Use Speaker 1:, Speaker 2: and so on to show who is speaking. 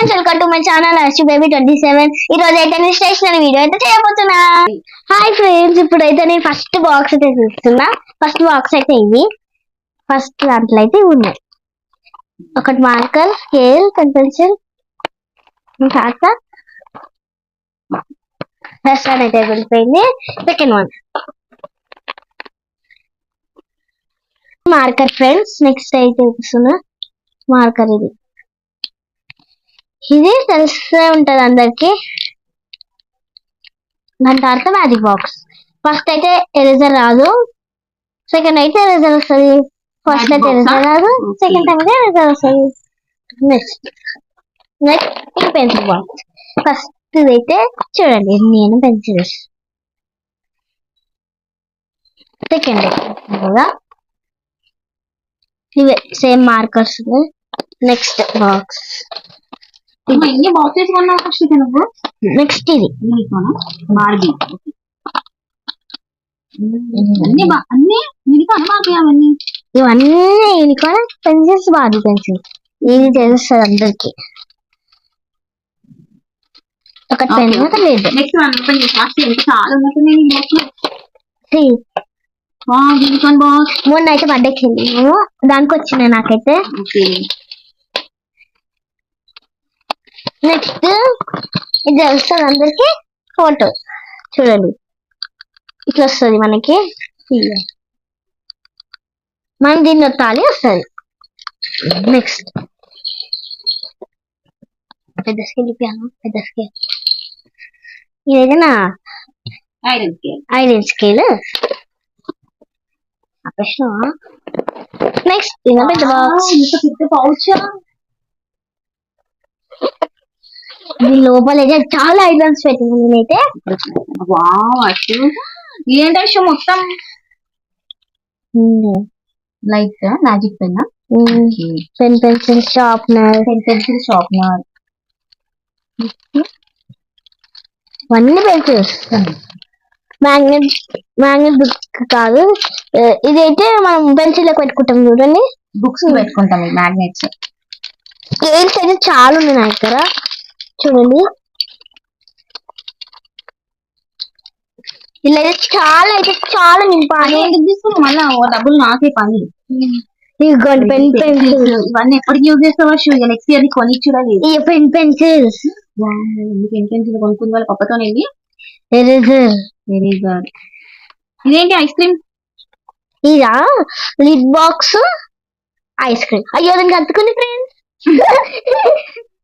Speaker 1: Friends, welcome to my channel Arshi baby 27. ఈ రోజు అయితే నేను స్టేషనరీ వీడియో అయితే చేయబోతున్నా. హాయ్ ఫ్రెండ్స్, ఇప్పుడైతే నేను ఫస్ట్ బాక్స్ అయితే చూస్తున్నా. ఫస్ట్ బాక్స్ అయితే ఇది. ఫస్ట్ దాంట్లో అయితే ఉన్నాయి ఒకటి మార్కర్, స్కేల్, పెన్సిల్, తర్వాత రెస్టారెంట్ అయితే వెళ్ళిపోయింది. Second one marker friends. Next అయితే చూస్తున్నా మార్కర్. ఇది తెలిసే ఉంటది అందరికి. దాని తర్వాత మ్యాజిక్ బాక్స్. ఫస్ట్ అయితే ఎరేజర్ రాదు, సెకండ్ అయితే ఎరేజర్ వస్తుంది. ఫస్ట్ అయితే ఎరేజర్ రాదు, సెకండ్ టైం అయితే ఎరేజర్ వస్తుంది. నెక్స్ట్ ఈ పెన్సిల్ బాక్స్. ఫస్ట్ అయితే చూడండి, నేను పెన్సిల్స్. సెకండ్ కదా ఇవే సేమ్ మార్కర్స్. Next box.
Speaker 2: ఎన్ని బాక్సెస్ కొన్నావు ఫస్ట్ నువ్వు?
Speaker 1: నెక్స్ట్ ఇది
Speaker 2: బార్బీ. అన్ని యూనికాన్ బార్బీ. అవన్నీ
Speaker 1: ఇవన్నీ యూనికాన్ పెన్సిల్స్, బార్బీ పెన్సిల్. ఇది తెలుస్తుంది అందరికి. ఒక పెన్ లేదు.
Speaker 2: నెక్స్ట్ ఓపెన్ చేసి చాలా ఉన్నట్టున్నాయి యూనికాన్ బాక్స్.
Speaker 1: మొన్న అయితే బర్త్డేకి వెళ్ళినాము, దానికి వచ్చినాయి నాకైతే. నెక్స్ట్ ఇది తెలుస్తుంది అందరికి. ఫోటో చూడండి, ఇట్లా వస్తుంది మనకి. మనం దీన్ని ఒత్తాలి, వస్తుంది. నెక్స్ట్ పెద్ద స్కేల్ ఇప్పాను. పెద్ద స్కేల్ ఇదైతే నా ఐరన్ స్కేల్. నెక్స్ట్ పెద్ద బాక్స్.
Speaker 2: పెద్ద పౌచ్.
Speaker 1: దీని లోపల అయితే చాలా ఐటమ్స్ పెట్టింది నేనైతే.
Speaker 2: ఏంటో విషయం మొత్తం. Light magic pen,
Speaker 1: pencil sharpener, అన్ని పెన్సిల్స్. మ్యాగ్నెట్ బుక్ కాదు, ఇదైతే మనం పెన్సిల్ పెట్టుకుంటాం చూడండి.
Speaker 2: బుక్స్ పెట్టుకుంటాం ఈ మ్యాగ్నెట్స్.
Speaker 1: స్కేల్స్ అయితే చాలా ఉన్నాయి నా దగ్గర చూడండి. ఇలా అయితే చాలా నింపాలి.
Speaker 2: మళ్ళా డబ్బులు నాకే పని.
Speaker 1: ఇదిగోండి పెన్ పెన్సిల్స్.
Speaker 2: ఇవన్నీ ఎప్పటికి యూజ్ చేస్తావు? నెక్స్ట్ ఇయర్ కొని చూడాలి.
Speaker 1: పెన్ పెన్సిల్స్,
Speaker 2: పెన్ పెన్సిల్ కొనుక్కునే వాళ్ళ పక్కతో
Speaker 1: ఎరేజర్.
Speaker 2: ఇదేంటి ఐస్ క్రీమ్?
Speaker 1: ఇదా లిడ్ బాక్స్, ఐస్ క్రీమ్. అయ్యో దానికి అతుకుంది ఫ్రెండ్స్.